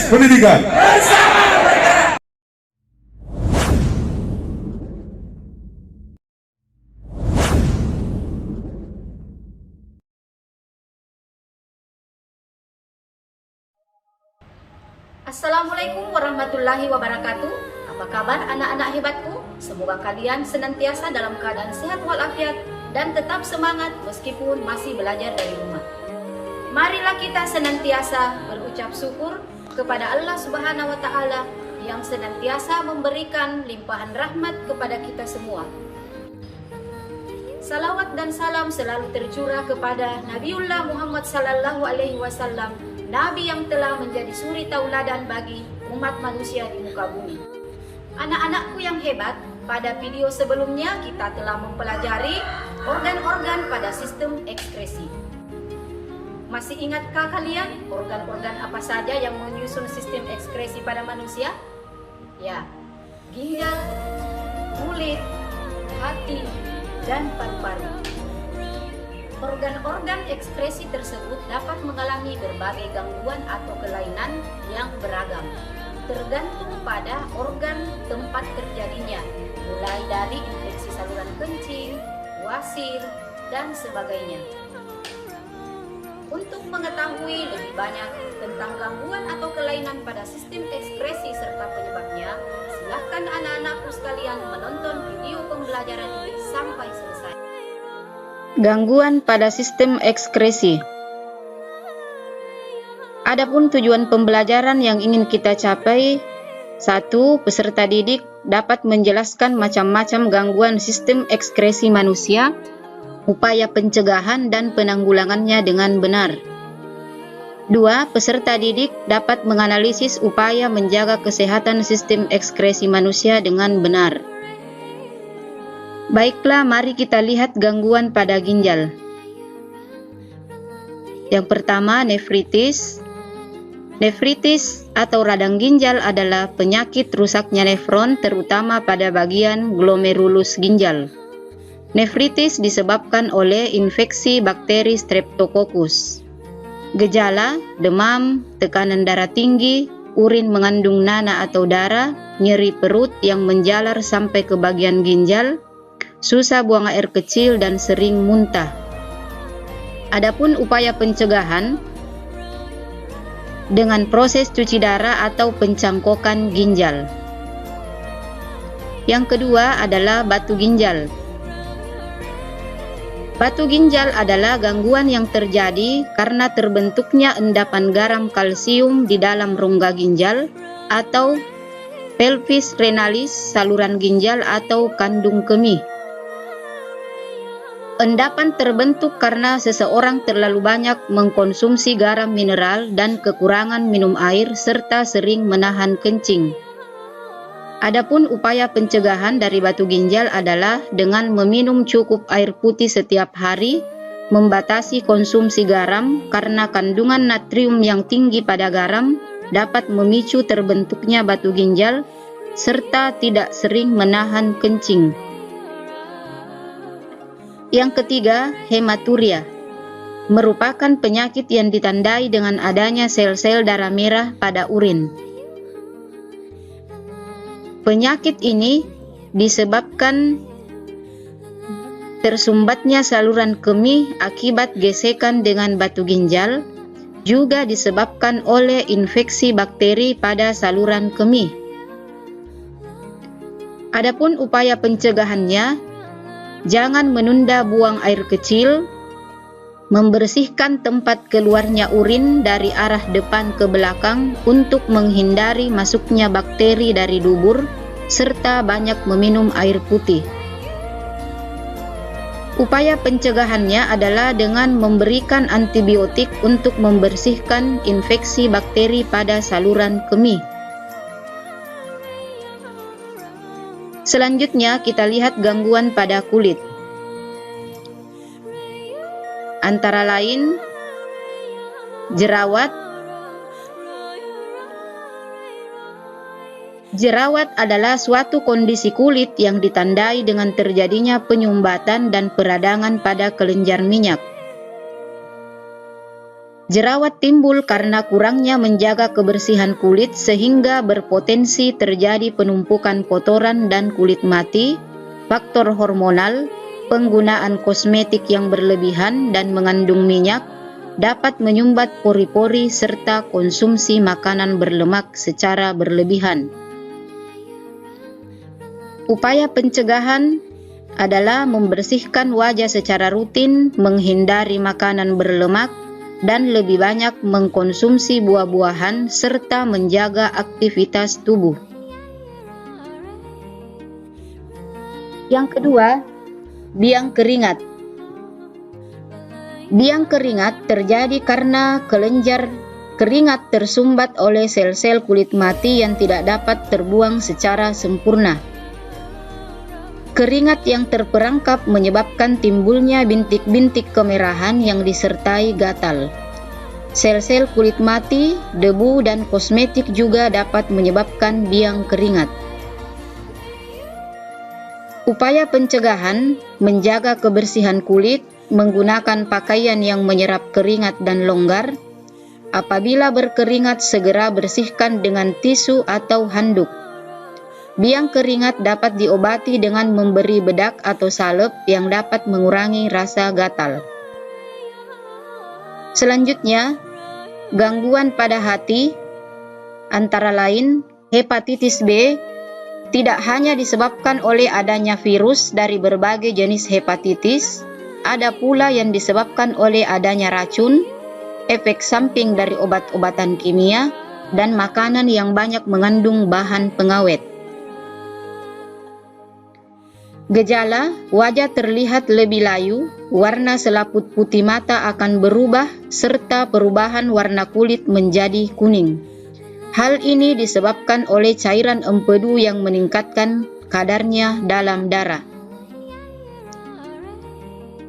pendidikan. Assalamualaikum warahmatullahi wabarakatuh. Apa kabar anak-anak hebatku? Semoga kalian senantiasa dalam keadaan sehat walafiat dan tetap semangat meskipun masih belajar dari rumah. Marilah kita senantiasa berucap syukur kepada Allah Subhanahu wa taala yang senantiasa memberikan limpahan rahmat kepada kita semua. Salawat dan salam selalu tercurah kepada Nabiullah Muhammad sallallahu alaihi wasallam, Nabi yang telah menjadi suri tauladan bagi umat manusia di muka bumi. Anak-anakku yang hebat, pada video sebelumnya kita telah mempelajari organ-organ pada sistem ekskresi. Masih ingatkah kalian organ-organ apa saja yang menyusun sistem ekskresi pada manusia? Ya, ginjal, kulit, hati, dan paru-paru. Organ-organ ekskresi tersebut dapat mengalami berbagai gangguan atau kelainan yang beragam, tergantung pada organ tempat terjadinya, mulai dari infeksi saluran kencing, wasir, dan sebagainya. Untuk mengetahui lebih banyak tentang gangguan atau kelainan pada sistem ekskresi serta penyebabnya, silahkan anak-anakku sekalian menonton video pembelajaran ini sampai selesai. Gangguan pada sistem ekskresi. Adapun tujuan pembelajaran yang ingin kita capai, 1. Peserta didik dapat menjelaskan macam-macam gangguan sistem ekskresi manusia, upaya pencegahan dan penanggulangannya dengan benar. 2. Peserta didik dapat menganalisis upaya menjaga kesehatan sistem ekskresi manusia dengan benar. Baiklah, mari kita lihat gangguan pada ginjal. Yang pertama, nefritis. Nefritis atau radang ginjal adalah penyakit rusaknya nefron terutama pada bagian glomerulus ginjal. Nefritis disebabkan oleh infeksi bakteri Streptococcus. Gejala: demam, tekanan darah tinggi, urin mengandung nanah atau darah, nyeri perut yang menjalar sampai ke bagian ginjal, susah buang air kecil dan sering muntah. Adapun upaya pencegahan dengan proses cuci darah atau pencangkokan ginjal. Yang kedua adalah batu ginjal. Batu ginjal adalah gangguan yang terjadi karena terbentuknya endapan garam kalsium di dalam rongga ginjal atau pelvis renalis, saluran ginjal atau kandung kemih. Endapan terbentuk karena seseorang terlalu banyak mengkonsumsi garam mineral dan kekurangan minum air serta sering menahan kencing. Adapun upaya pencegahan dari batu ginjal adalah dengan meminum cukup air putih setiap hari, membatasi konsumsi garam karena kandungan natrium yang tinggi pada garam dapat memicu terbentuknya batu ginjal serta tidak sering menahan kencing. Yang ketiga, hematuria, merupakan penyakit yang ditandai dengan adanya sel-sel darah merah pada urin. Penyakit ini disebabkan tersumbatnya saluran kemih akibat gesekan dengan batu ginjal, juga disebabkan oleh infeksi bakteri pada saluran kemih. Adapun upaya pencegahannya, jangan menunda buang air kecil, membersihkan tempat keluarnya urin dari arah depan ke belakang untuk menghindari masuknya bakteri dari dubur, serta banyak meminum air putih. Upaya pencegahannya adalah dengan memberikan antibiotik untuk membersihkan infeksi bakteri pada saluran kemih. Selanjutnya kita lihat gangguan pada kulit. Antara lain jerawat. Jerawat adalah suatu kondisi kulit yang ditandai dengan terjadinya penyumbatan dan peradangan pada kelenjar minyak. Jerawat timbul karena kurangnya menjaga kebersihan kulit sehingga berpotensi terjadi penumpukan kotoran dan kulit mati, faktor hormonal, penggunaan kosmetik yang berlebihan dan mengandung minyak, dapat menyumbat pori-pori serta konsumsi makanan berlemak secara berlebihan. Upaya pencegahan adalah membersihkan wajah secara rutin, menghindari makanan berlemak, dan lebih banyak mengkonsumsi buah-buahan serta menjaga aktivitas tubuh. Yang kedua, biang keringat. Biang keringat terjadi karena kelenjar keringat tersumbat oleh sel-sel kulit mati yang tidak dapat terbuang secara sempurna. Keringat yang terperangkap menyebabkan timbulnya bintik-bintik kemerahan yang disertai gatal. Sel-sel kulit mati, debu, dan kosmetik juga dapat menyebabkan biang keringat. Upaya pencegahan menjaga kebersihan kulit, menggunakan pakaian yang menyerap keringat dan longgar. Apabila berkeringat, segera bersihkan dengan tisu atau handuk. Biang keringat dapat diobati dengan memberi bedak atau salep yang dapat mengurangi rasa gatal. Selanjutnya, gangguan pada hati, antara lain hepatitis B, tidak hanya disebabkan oleh adanya virus dari berbagai jenis hepatitis, ada pula yang disebabkan oleh adanya racun, efek samping dari obat-obatan kimia, dan makanan yang banyak mengandung bahan pengawet. Gejala, wajah terlihat lebih layu, warna selaput putih mata akan berubah, serta perubahan warna kulit menjadi kuning. Hal ini disebabkan oleh cairan empedu yang meningkatkan kadarnya dalam darah.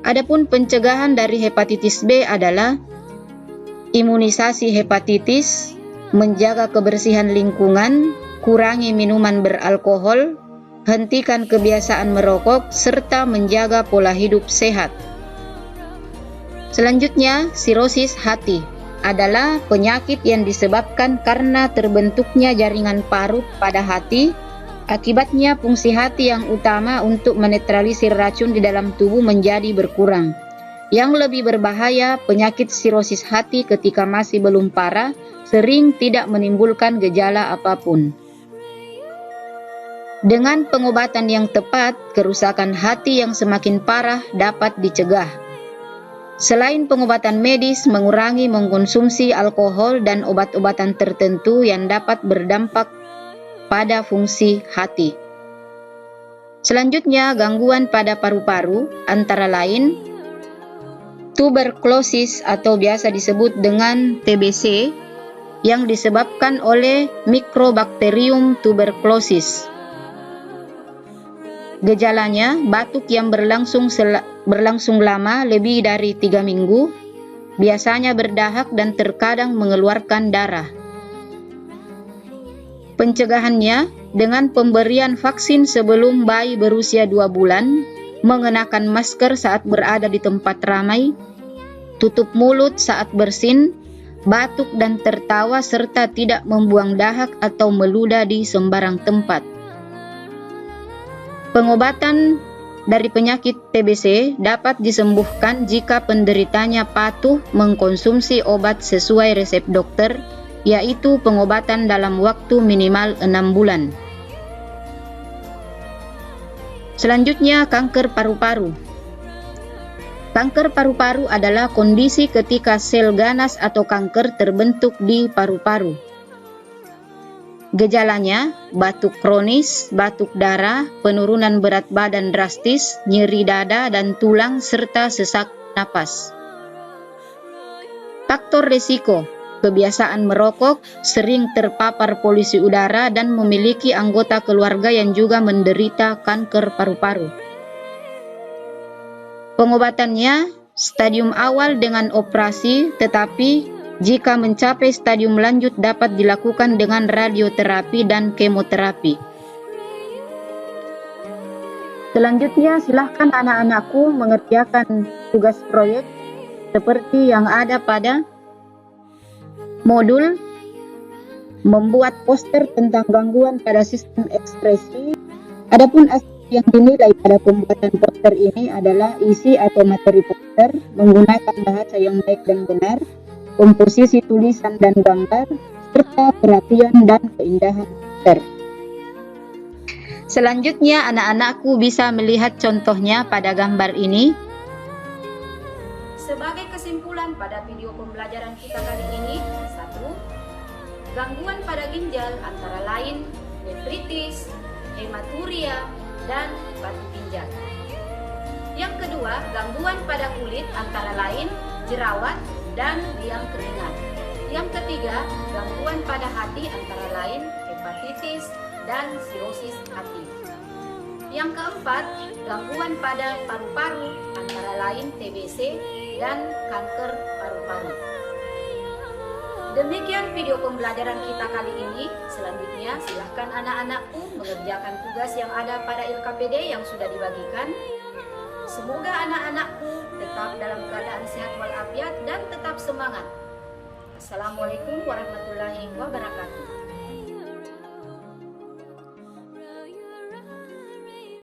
Adapun pencegahan dari hepatitis B adalah imunisasi hepatitis, menjaga kebersihan lingkungan, kurangi minuman beralkohol, hentikan kebiasaan merokok, serta menjaga pola hidup sehat. Selanjutnya, sirosis hati adalah penyakit yang disebabkan karena terbentuknya jaringan parut pada hati. Akibatnya, fungsi hati yang utama untuk menetralisir racun di dalam tubuh menjadi berkurang. Yang lebih berbahaya, penyakit sirosis hati ketika masih belum parah, sering tidak menimbulkan gejala apapun. Dengan pengobatan yang tepat, kerusakan hati yang semakin parah dapat dicegah. Selain pengobatan medis, mengurangi mengkonsumsi alkohol dan obat-obatan tertentu yang dapat berdampak pada fungsi hati. Selanjutnya, gangguan pada paru-paru, antara lain tuberkulosis atau biasa disebut dengan TBC, yang disebabkan oleh Mycobacterium tuberculosis. Gejalanya, batuk yang berlangsung lama lebih dari 3 minggu, biasanya berdahak dan terkadang mengeluarkan darah. Pencegahannya dengan pemberian vaksin sebelum bayi berusia 2 bulan, mengenakan masker saat berada di tempat ramai, tutup mulut saat bersin, batuk dan tertawa, serta tidak membuang dahak atau meludah di sembarang tempat. Pengobatan dari penyakit TBC dapat disembuhkan jika penderitanya patuh mengkonsumsi obat sesuai resep dokter, yaitu pengobatan dalam waktu minimal 6 bulan. Selanjutnya, kanker paru-paru. Kanker paru-paru adalah kondisi ketika sel ganas atau kanker terbentuk di paru-paru. Gejalanya, batuk kronis, batuk darah, penurunan berat badan drastis, nyeri dada dan tulang, serta sesak napas. Faktor risiko, kebiasaan merokok, sering terpapar polusi udara, dan memiliki anggota keluarga yang juga menderita kanker paru-paru. Pengobatannya, stadium awal dengan operasi, tetapi jika mencapai stadium lanjut dapat dilakukan dengan radioterapi dan kemoterapi. Selanjutnya, silahkan anak-anakku mengerjakan tugas proyek seperti yang ada pada Modul membuat poster tentang gangguan pada sistem ekspresi. Adapun aspek yang dinilai pada pembuatan poster ini adalah isi atau materi poster, menggunakan bahasa yang baik dan benar, komposisi tulisan dan gambar, serta kerapian dan keindahan poster. Selanjutnya, anak-anakku bisa melihat contohnya pada gambar ini. Sebagai kesimpulan pada video pembelajaran kita kali ini, 1. Gangguan pada ginjal antara lain nefritis, hematuria, dan batu ginjal. Yang kedua, gangguan pada kulit antara lain jerawat dan biang keringat. Yang ketiga, gangguan pada hati antara lain hepatitis dan sirosis hati. Yang keempat, gangguan pada paru-paru antara lain TBC dan kanker paru-paru. Demikian video pembelajaran kita kali ini. Selanjutnya silahkan anak-anakku mengerjakan tugas yang ada pada LKPD yang sudah dibagikan. Semoga anak-anakku tetap dalam keadaan sehat walafiat dan tetap semangat. Assalamualaikum warahmatullahi wabarakatuh.